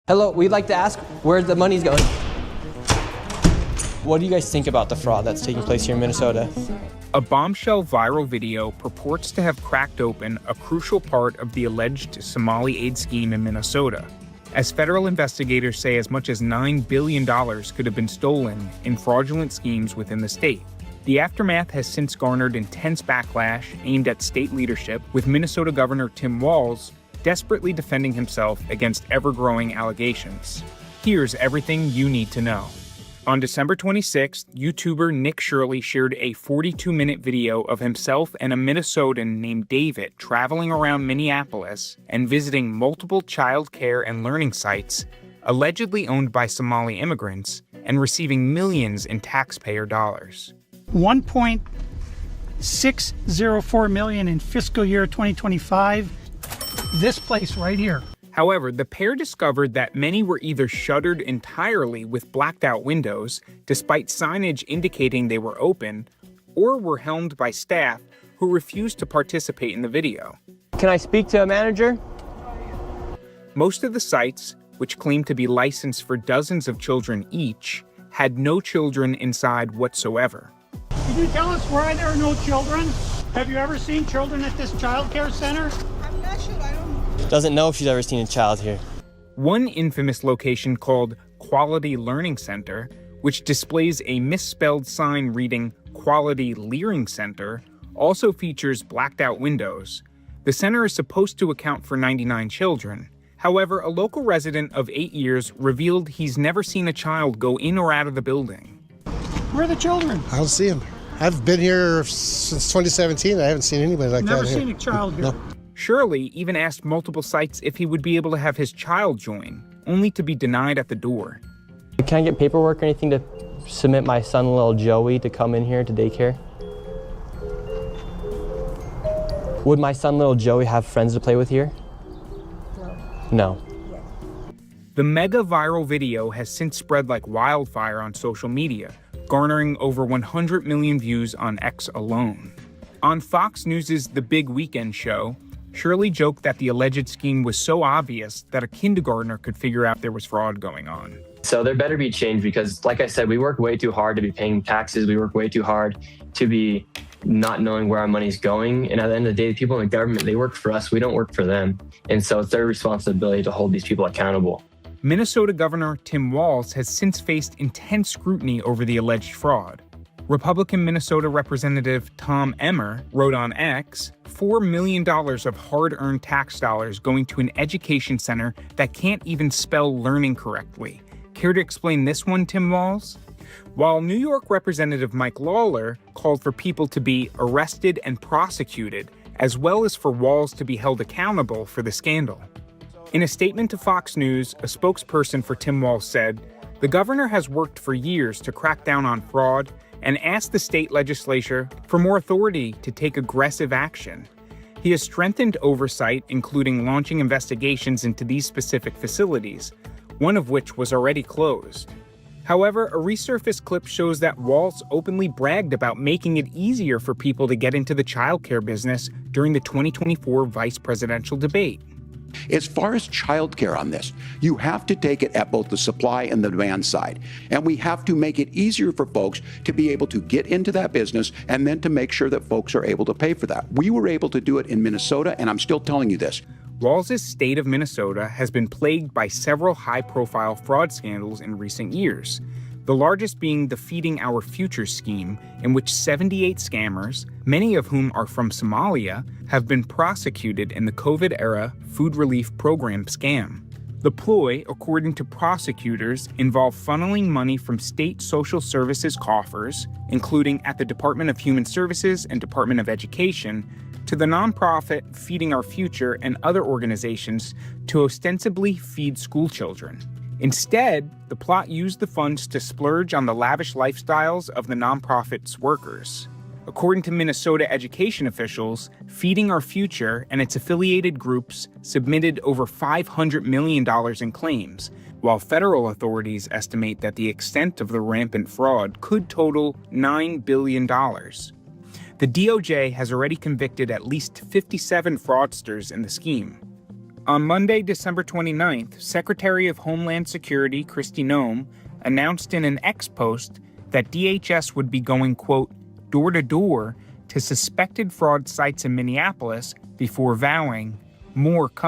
Hello, we'd like to ask where the money's going. What do you guys think about the fraud that's taking place here in Minnesota? A bombshell viral video purports to have cracked open a crucial part of the alleged Somali aid scheme in Minnesota, as federal investigators say as much as $9 billion could have been stolen in fraudulent schemes within the state. The aftermath has since garnered intense backlash aimed at state leadership, with Minnesota Governor Tim Walz desperately defending himself against ever-growing allegations. Here's everything you need to know. On December 26th, YouTuber Nick Shirley shared a 42-minute video of himself and a Minnesotan named David traveling around Minneapolis and visiting multiple child care and learning sites allegedly owned by Somali immigrants and receiving millions in taxpayer dollars. $1.604 million in fiscal year 2025. This place right here. However, the pair discovered that many were either shuttered entirely with blacked out windows, despite signage indicating they were open, or were helmed by staff who refused to participate in the video. Can I speak to a manager? Most of the sites, which claimed to be licensed for dozens of children each, had no children inside whatsoever. Can you tell us why there are no children? Have you ever seen children at this child care center? I'm not sure. I don't know. Doesn't know if she's ever seen a child here. One infamous location called Quality Learning Center, which displays a misspelled sign reading Quality Learning Center, also features blacked out windows. The center is supposed to account for 99 children. However, a local resident of 8 years revealed he's never seen a child go in or out of the building. Where are the children? I don't see them. I've been here since 2017. I haven't seen anybody like Never that here. seen a child here. No. Shirley even asked multiple sites if he would be able to have his child join, only to be denied at the door. Can I get paperwork or anything to submit my son, little Joey, to come in here to daycare? Would my son, little Joey, have friends to play with here? No. The mega viral video has since spread like wildfire on social media, garnering over 100 million views on X alone. On Fox News' The Big Weekend Show, Shirley joked that the alleged scheme was so obvious that a kindergartner could figure out there was fraud going on. So there better be change because, like I said, we work way too hard to be paying taxes. We work way too hard to be not knowing where our money's going. And at the end of the day, the people in the government, they work for us. We don't work for them. And so it's their responsibility to hold these people accountable. Minnesota Governor Tim Walz has since faced intense scrutiny over the alleged fraud. Republican Minnesota Representative Tom Emmer wrote on X, $4 million of hard-earned tax dollars going to an education center that can't even spell learning correctly. Care to explain this one, Tim Walz? While New York Representative Mike Lawler called for people to be arrested and prosecuted, as well as for Walz to be held accountable for the scandal. In a statement to Fox News, a spokesperson for Tim Walz said, "The governor has worked for years to crack down on fraud and asked the state legislature for more authority to take aggressive action. He has strengthened oversight, including launching investigations into these specific facilities, one of which was already closed." However, a resurfaced clip shows that Walz openly bragged about making it easier for people to get into the childcare business during the 2024 vice presidential debate. As far as childcare on this, you have to take it at both the supply and the demand side. And we have to make it easier for folks to be able to get into that business and then to make sure that folks are able to pay for that. We were able to do it in Minnesota, and I'm still telling you this. Walz's state of Minnesota has been plagued by several high-profile fraud scandals in recent years, the largest being the Feeding Our Future scheme, in which 78 scammers, many of whom are from Somalia, have been prosecuted in the COVID-era food relief program scam. The ploy, according to prosecutors, involved funneling money from state social services coffers, including at the Department of Human Services and Department of Education, to the nonprofit Feeding Our Future and other organizations to ostensibly feed school children. Instead, the plot used the funds to splurge on the lavish lifestyles of the nonprofit's workers. According to Minnesota education officials, Feeding Our Future and its affiliated groups submitted over $500 million in claims, while federal authorities estimate that the extent of the rampant fraud could total $9 billion. The DOJ has already convicted at least 57 fraudsters in the scheme. On Monday, December 29th, Secretary of Homeland Security Kristi Noem announced in an X post that DHS would be going, quote, door to door to suspected fraud sites in Minneapolis before vowing more come.